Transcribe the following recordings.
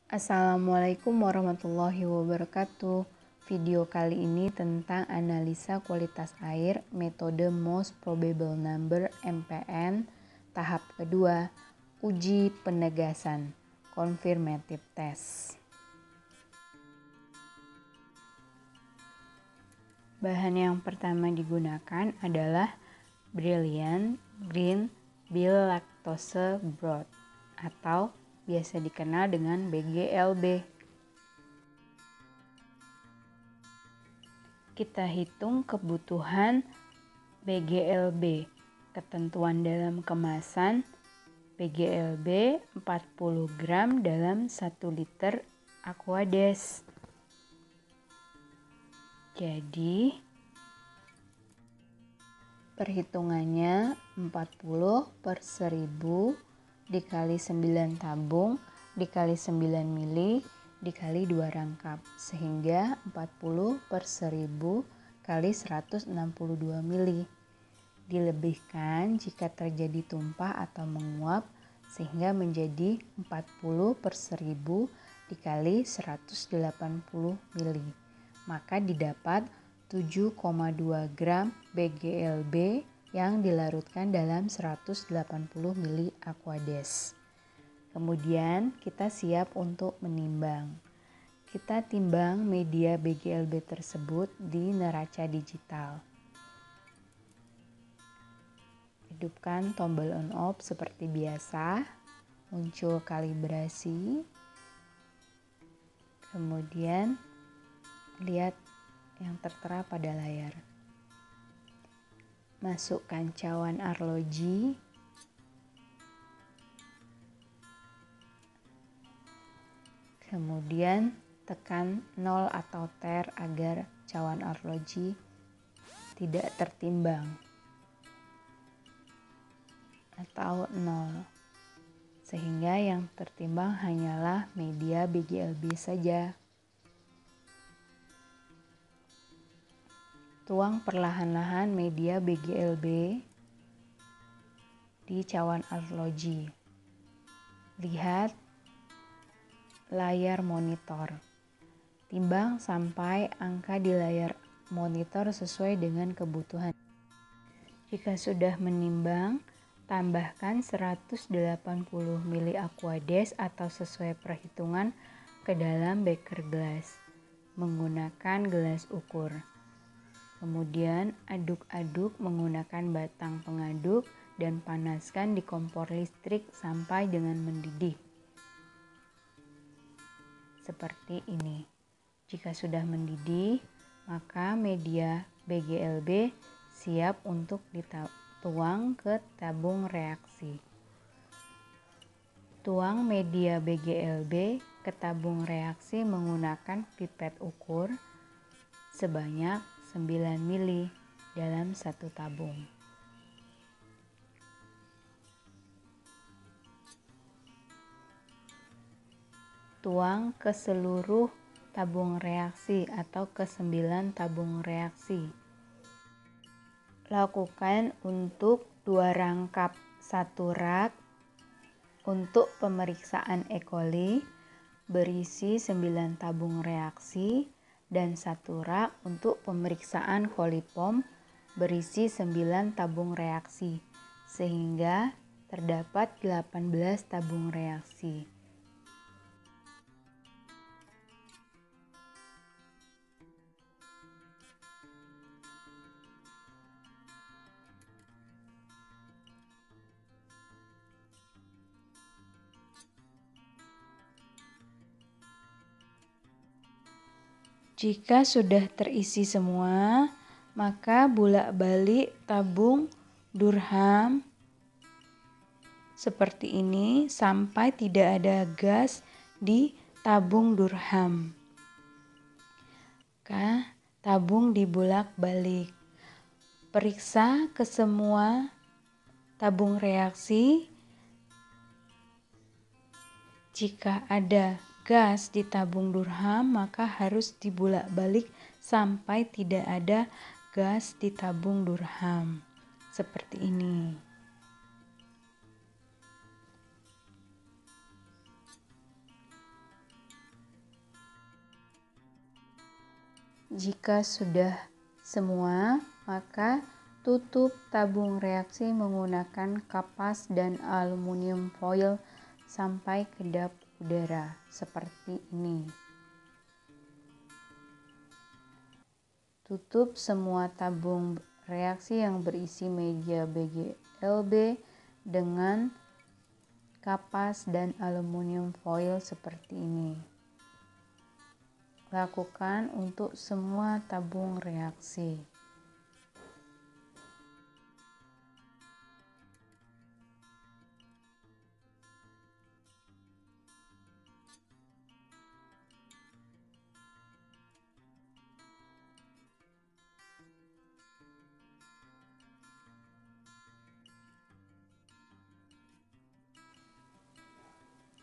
Assalamualaikum warahmatullahi wabarakatuh. Video kali ini tentang analisa kualitas air metode Most Probable Number (MPN) tahap kedua, uji penegasan confirmative test. Bahan yang pertama digunakan adalah Brilliant Green Bile Lactose Broth atau biasa dikenal dengan BGLB. Kita hitung kebutuhan BGLB. Ketentuan dalam kemasan BGLB 40 gram dalam 1 liter Aquades. Jadi perhitungannya 40/1000 dikali 9 tabung dikali 9 mili dikali 2 rangkap, sehingga 40/1000 kali 162 mili. Dilebihkan jika terjadi tumpah atau menguap, sehingga menjadi 40/1000 dikali 180 mili. Maka didapat 7,2 gram BGLB yang dilarutkan dalam 180 mili Aquades. Kemudian kita siap untuk menimbang. Kita timbang media BGLB tersebut di neraca digital. Hidupkan tombol on off seperti biasa, muncul kalibrasi. Kemudian lihat yang tertera pada layar. Masukkan cawan arloji. Kemudian tekan 0 atau ter agar cawan arloji tidak tertimbang atau 0, sehingga yang tertimbang hanyalah media BGLB saja. Tuang perlahan-lahan media BGLB di cawan arloji. Lihat layar monitor. Timbang sampai angka di layar monitor sesuai dengan kebutuhan. Jika sudah menimbang, tambahkan 180 mili Aquades atau sesuai perhitungan ke dalam beker gelas menggunakan gelas ukur. Kemudian aduk-aduk menggunakan batang pengaduk dan panaskan di kompor listrik sampai dengan mendidih. Seperti ini. Jika sudah mendidih, maka media BGLB siap untuk dituang ke tabung reaksi. Tuang media BGLB ke tabung reaksi menggunakan pipet ukur sebanyak 9 mili dalam 1 tabung. Tuang ke seluruh tabung reaksi atau ke 9 tabung reaksi. Lakukan untuk 2 rangkap 1 rak untuk pemeriksaan E. coli berisi 9 tabung reaksi dan 1 rak untuk pemeriksaan kolipom berisi 9 tabung reaksi, sehingga terdapat 18 tabung reaksi. Jika sudah terisi semua, maka bolak-balik tabung Durham seperti ini sampai tidak ada gas di tabung Durham. Maka tabung dibolak-balik. Periksa ke semua tabung reaksi. Jika ada gas di tabung Durham, maka harus dibolak-balik sampai tidak ada gas di tabung Durham. Seperti ini. Jika sudah semua, maka tutup tabung reaksi menggunakan kapas dan aluminium foil sampai kedap udara seperti ini. Tutup semua tabung reaksi yang berisi media BGLB dengan kapas dan aluminium foil seperti ini. Lakukan untuk semua tabung reaksi.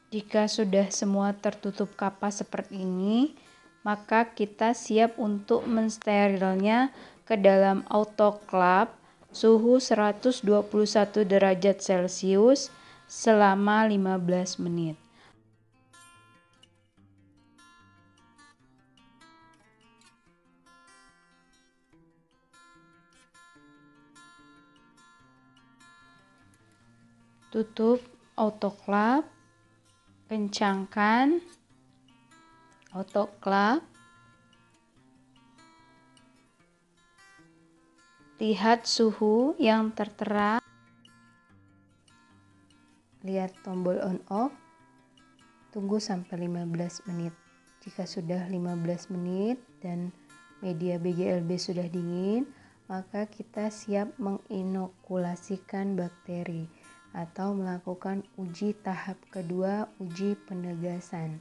Jika sudah semua tertutup kapas seperti ini, maka kita siap untuk mensterilnya ke dalam autoclave suhu 121 derajat Celcius selama 15 menit. Tutup autoclave, kencangkan autoclave. Lihat suhu yang tertera. Lihat tombol on off. Tunggu sampai 15 menit. Jika sudah 15 menit dan media BGLB sudah dingin, maka kita siap menginokulasikan bakteri atau melakukan uji tahap kedua, uji penegasan.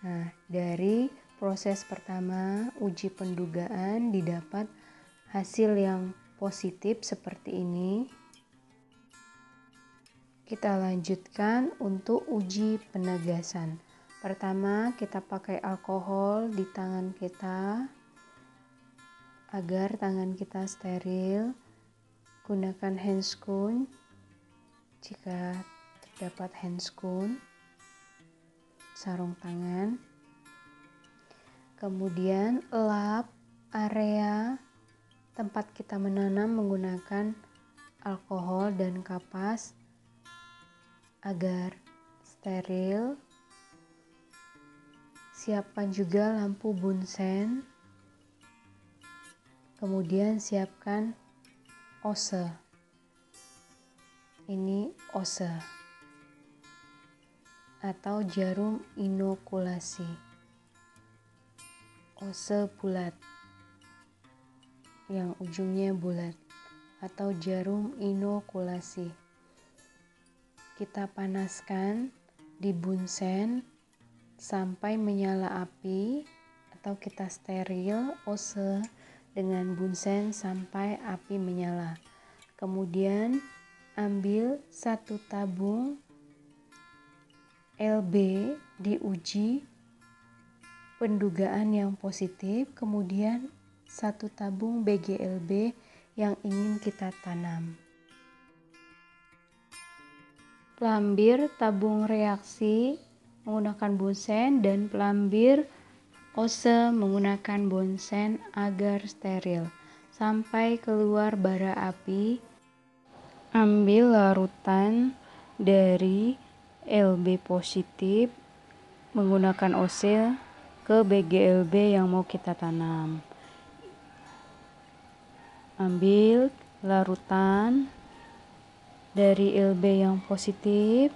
Nah, dari proses pertama, uji pendugaan, didapat hasil yang positif seperti ini. Kita lanjutkan untuk uji penegasan. Pertama, kita pakai alkohol di tangan kita agar tangan kita steril. Gunakan handscoon jika terdapat handscoon, sarung tangan. Kemudian lap area tempat kita menanam menggunakan alkohol dan kapas agar steril. Siapkan juga lampu bunsen. Kemudian siapkan ose. Ini ose atau jarum inokulasi. Ose bulat yang ujungnya bulat atau jarum inokulasi. Kita panaskan di bunsen sampai menyala api, atau kita steril ose dengan bunsen sampai api menyala. Kemudian ambil satu tabung LB, diuji pendugaan yang positif, kemudian satu tabung BGLB yang ingin kita tanam. Pelambir tabung reaksi menggunakan bunsen dan pelambir ose menggunakan bunsen agar steril sampai keluar bara api. Ambil larutan dari LB positif menggunakan ose ke BGLB yang mau kita tanam. Ambil larutan dari LB yang positif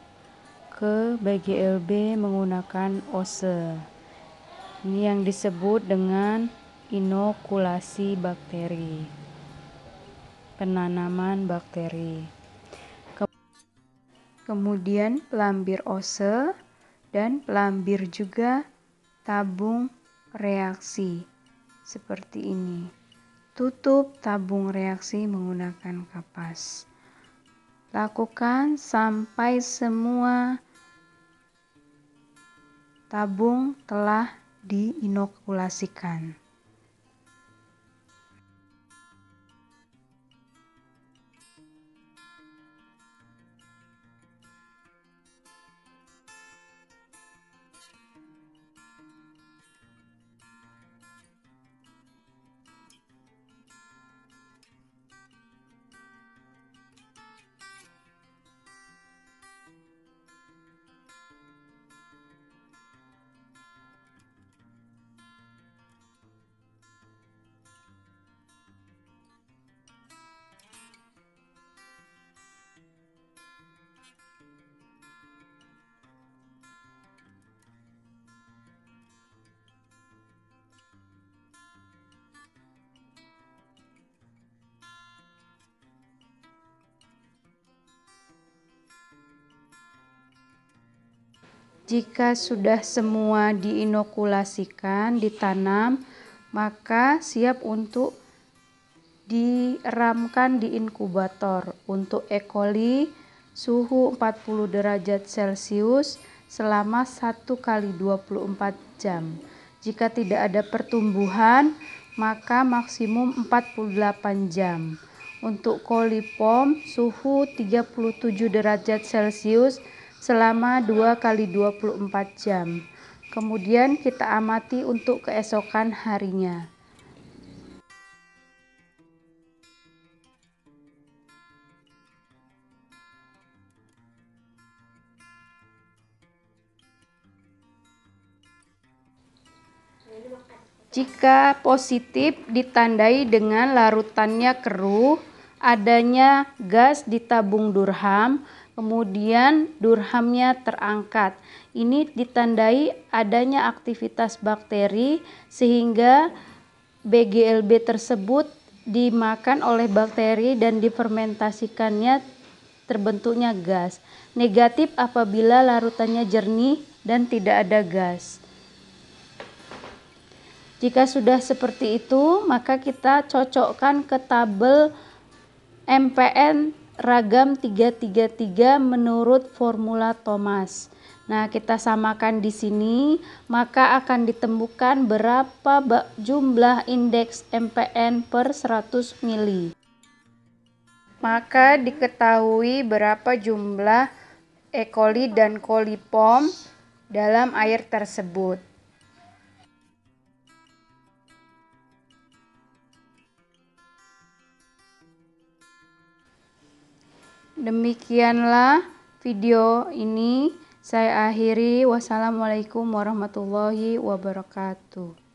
ke BGLB menggunakan ose. Ini yang disebut dengan inokulasi bakteri, penanaman bakteri. Kemudian pelambir ose dan pelambir juga tabung reaksi seperti ini. Tutup tabung reaksi menggunakan kapas. Lakukan sampai semua tabung telah diinokulasikan. Jika sudah semua diinokulasikan, ditanam, maka siap untuk diramkan di inkubator. Untuk E. coli, suhu 40 derajat Celcius selama 1 kali 24 jam. Jika tidak ada pertumbuhan, maka maksimum 48 jam. Untuk coliform, suhu 37 derajat Celcius selama 2 kali 24 jam. Kemudian kita amati untuk keesokan harinya. Jika positif ditandai dengan larutannya keruh, adanya gas di tabung durham, kemudian durhamnya terangkat. Ini ditandai adanya aktivitas bakteri sehingga BGLB tersebut dimakan oleh bakteri dan difermentasikannya terbentuknya gas. Negatif apabila larutannya jernih dan tidak ada gas. Jika sudah seperti itu, maka kita cocokkan ke tabel MPN ragam 333 menurut formula Thomas. Nah, kita samakan di sini, maka akan ditemukan berapa jumlah indeks MPN per 100 mili. Maka diketahui berapa jumlah E. coli dan coliform dalam air tersebut. Demikianlah video ini saya akhiri. Wassalamualaikum warahmatullahi wabarakatuh.